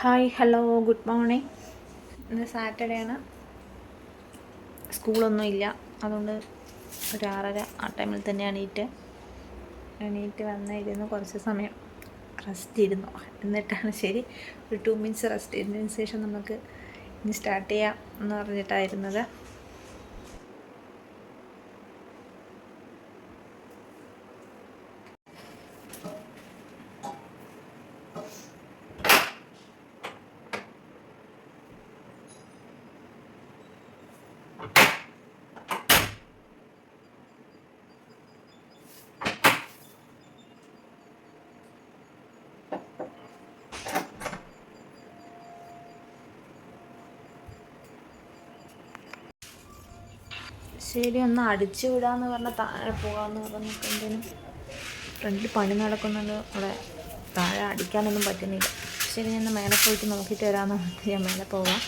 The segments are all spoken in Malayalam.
Hi hello good morning. ഇന്ന് സാറ്റർഡേ ആണ്, സ്കൂളൊന്നും ഇല്ല. അതുകൊണ്ട് ഒരു 6:30 ആ ടൈമിൽ തന്നെ എണീറ്റ് വന്നിരുന്നു. കുറച്ച് സമയം റെസ്റ്റ് ഇരുന്നു. എന്നിട്ടാണ് ശരി ഒരു 2 മിനിറ്റ്സ് റെസ്റ്റ് ഇരുന്നതിന് ശേഷം നമുക്ക് ഇനി സ്റ്റാർട്ട് ചെയ്യാം എന്ന് പറഞ്ഞിട്ടായിരുന്നത്. ശരി, ഒന്ന് അടിച്ചു വിടാമെന്ന് പറഞ്ഞാൽ താഴെ പോകാമെന്ന് പറഞ്ഞിട്ട് എന്തെങ്കിലും ഫ്രണ്ടിൽ പണി നടക്കുന്നുണ്ട്. അവിടെ താഴെ അടിക്കാനൊന്നും പറ്റുന്നില്ല. ശരി, ഞാൻ മേലെ പോയിട്ട് നോക്കിയിട്ട് വരാമെന്ന് പറഞ്ഞിട്ട് ഞാൻ മേലെ പോവാം.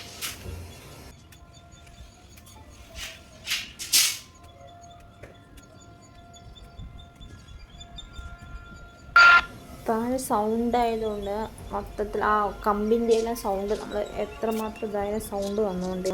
താഴെ സൗണ്ട് ആയതുകൊണ്ട് മൊത്തത്തിൽ ആ കമ്പിൻ്റെ എല്ലാം സൗണ്ട് നമ്മൾ എത്രമാത്രം ഇതായാലും സൗണ്ട് വന്നുകൊണ്ട്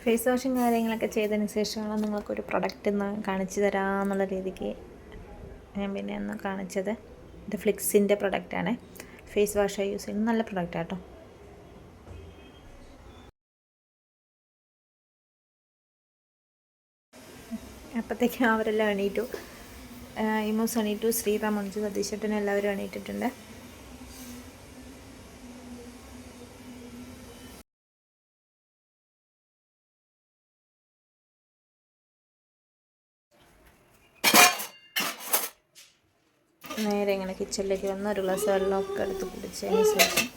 ഫേസ് വാഷും കാര്യങ്ങളൊക്കെ ചെയ്തതിന് ശേഷമാണ് നിങ്ങൾക്കൊരു പ്രൊഡക്റ്റ് ഒന്ന് കാണിച്ചു തരാമെന്നുള്ള രീതിക്ക് ഞാൻ പിന്നെ ഒന്ന് കാണിച്ചത്. ഇത് ഫ്ലിക്സിൻ്റെ പ്രൊഡക്റ്റാണ്. ഫേസ് വാഷ് യൂസ് ചെയ്യുന്നത് നല്ല പ്രൊഡക്റ്റാണ് കേട്ടോ. അപ്പോഴത്തേക്കും അവരെല്ലാം എണീറ്റു. ഇമോസ് എണീറ്റു, ശ്രീറാം, മഞ്ജു, സതീശേട്ടൻ എല്ലാവരും എണീറ്റിട്ടുണ്ട്. നേരെ ഇങ്ങനെ കിച്ചണിലേക്ക് വന്ന് ഒരു ഗ്ലാസ് വെള്ളമൊക്കെ എടുത്ത് കുടിച്ചതിന് ശേഷം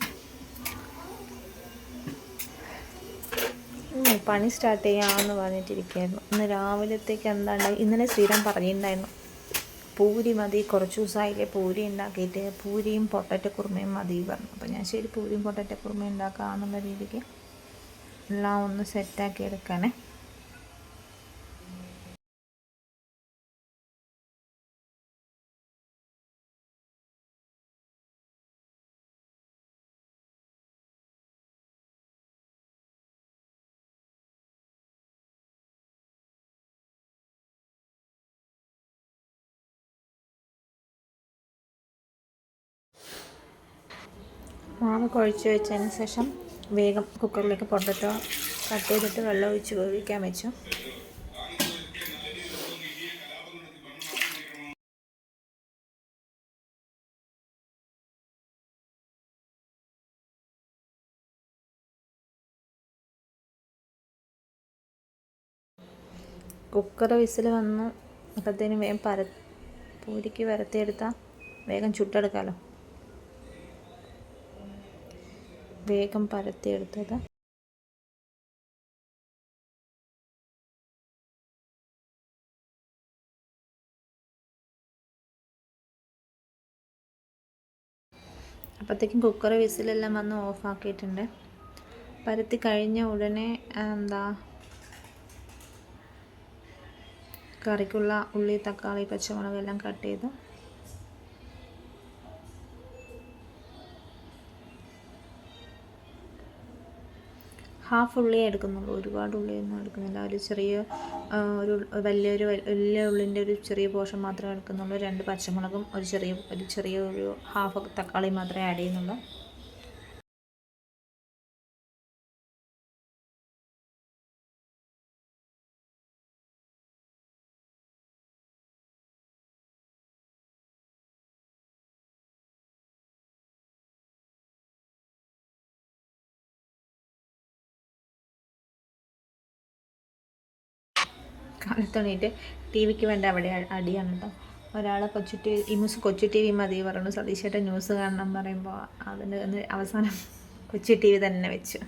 പണി സ്റ്റാർട്ട് ചെയ്യാമെന്ന് പറഞ്ഞിട്ടിരിക്കുകയായിരുന്നു. ഇന്ന് രാവിലത്തേക്ക് എന്താണ്, ഇന്നലെ ശ്രീറാം പറഞ്ഞിട്ടുണ്ടായിരുന്നു പൂരി മതി, കുറച്ച് ദിവസമായില്ലേ പൂരി ഉണ്ടാക്കിയിട്ട്, പൂരിയും പൊട്ടറ്റോ കുറുമയും മതി പറഞ്ഞു. അപ്പോൾ ഞാൻ ശരി പൂരിയും പൊട്ടറ്റോ കുറുമയും ഉണ്ടാക്കാമെന്നുള്ള രീതിക്ക് എല്ലാം ഒന്ന് സെറ്റാക്കി എടുക്കാനേ. മാവ് കുഴച്ച് വെച്ചതിന് ശേഷം വേഗം കുക്കറിലേക്ക് പൊട്ടറ്റോ കട്ട് ചെയ്തിട്ട് വെള്ളം ഒഴിച്ച് വേവിക്കാൻ വെച്ചു. കുക്കർ വിസിൽ വന്നു അപ്പോഴത്തേനും വേഗം പൂരിക്ക് വരത്തിയെടുത്താൽ വേഗം ചുട്ടെടുക്കാമല്ലോ. വേഗം പരത്തിയെടുത്തത് അപ്പോഴത്തേക്കും കുക്കർ വിസിലെല്ലാം വന്ന് ഓഫാക്കിയിട്ടുണ്ട്. പരത്തി കഴിഞ്ഞ ഉടനെ കറിക്കുള്ള ഉള്ളി, തക്കാളി, പച്ചമുളകെല്ലാം കട്ട് ചെയ്ത് ഹാഫ് ഉള്ളിയേ എടുക്കുന്നുള്ളൂ, ഒരുപാട് ഉള്ളിയൊന്നും എടുക്കുന്നില്ല. ഒരു ചെറിയ ഒരു വലിയ ഉള്ളിൻ്റെ ഒരു ചെറിയ പോർഷൻ മാത്രമേ എടുക്കുന്നുള്ളൂ. 2 പച്ചമുളകും ഒരു ചെറിയ ഒരു ഹാഫ് തക്കാളി മാത്രമേ ആഡ് ചെയ്യുന്നുള്ളൂ. കാലത്തെണീറ്റ് ടി വിക്ക് വേണ്ട അവിടെ അടിയാണ് കേട്ടോ. ഒരാളെ കൊച്ചു ടി വി മതി പറഞ്ഞു. സതീശേട്ടൻ ന്യൂസ് കാണണം പറയുമ്പോൾ അതിന് അവസാനം കൊച്ചു ടി വി തന്നെ വെച്ചു.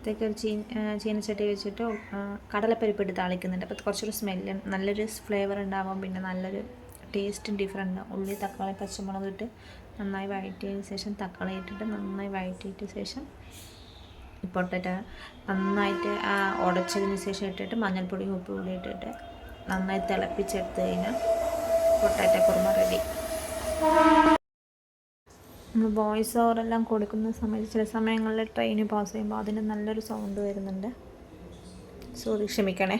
അപ്പോഴത്തേക്ക് ഒരു ചീനച്ചട്ടി വെച്ചിട്ട് കടലപ്പരിപ്പിട്ട് താളിക്കുന്നുണ്ട്. അപ്പോൾ കുറച്ചൊരു സ്മെല്ല് നല്ലൊരു ഫ്ലേവർ ഉണ്ടാകും. പിന്നെ നല്ലൊരു ടേസ്റ്റും ഡിഫറെൻ്റ്. ഉള്ളി തക്കാളി പച്ചമുളക് ഇട്ട് നന്നായി വഴറ്റിയതിന് ശേഷം തക്കാളി ഇട്ടിട്ട് നന്നായി വഴറ്റിയിട്ട് ശേഷം പൊട്ടറ്റോ നന്നായിട്ട് ഉടച്ചതിന് ശേഷം ഇട്ടിട്ട് മഞ്ഞൾപ്പൊടിയും ഉപ്പ് പൊടി ഇട്ടിട്ട് നന്നായി തിളപ്പിച്ചെടുത്ത് കഴിഞ്ഞാൽ പൊട്ടാറ്റോ കുറുമ റെഡി. നമ്മൾ വോയിസ് ഓവറെല്ലാം കൊടുക്കുന്ന സമയത്ത് ചില സമയങ്ങളിൽ ട്രെയിൻ പാസ് ചെയ്യുമ്പോൾ അതിന് നല്ലൊരു സൗണ്ട് വരുന്നുണ്ട്. സോറി, ക്ഷമിക്കണേ.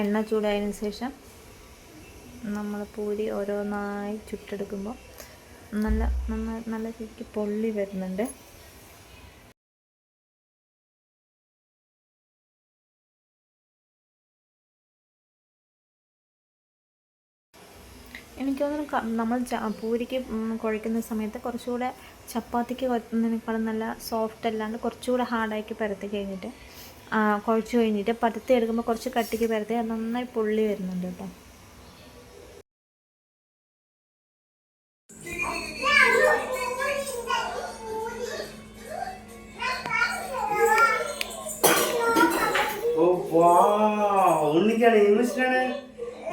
എണ്ണ ചൂടായതിനു ശേഷം നമ്മൾ പൂരി ഓരോന്നായി ചുട്ടെടുക്കുമ്പോൾ നല്ല ശരിക്ക് പൊള്ളി വരുന്നുണ്ട്. എനിക്ക് തോന്നുന്നു നമ്മൾ പൂരിക്ക് കുഴയ്ക്കുന്ന സമയത്ത് കുറച്ചുകൂടെ ചപ്പാത്തിക്ക് കുഴക്കുന്നതിനേക്കാളും നല്ല സോഫ്റ്റ് അല്ലാണ്ട് കുറച്ചുകൂടെ ഹാർഡാക്കി പരത്തി കഴിഞ്ഞിട്ട് കുഴച്ച് കഴിഞ്ഞിട്ട് പരത്തി എടുക്കുമ്പോൾ കുറച്ച് കട്ടിക്ക് പരത്തി അത് നന്നായി പൊള്ളി വരുന്നുണ്ട് കേട്ടോ. ഉണ്ണിക്കാണ് ഇംഗ്ലീഷിലാണ്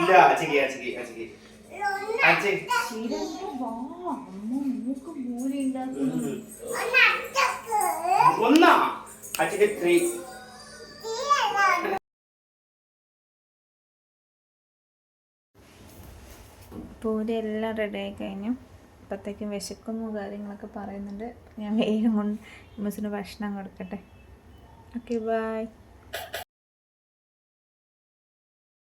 ഇല്ല ഒന്നാ പൂരി എല്ലാം റെഡി ആയി കഴിഞ്ഞു. അപ്പോഴത്തേക്കും വിശക്കുന്നു കാര്യങ്ങളൊക്കെ പറയുന്നുണ്ട്. ഞാൻ വേഗം കൊണ്ട് മിസ്സിന് ഭക്ഷണം കൊടുക്കട്ടെ. Okay, by.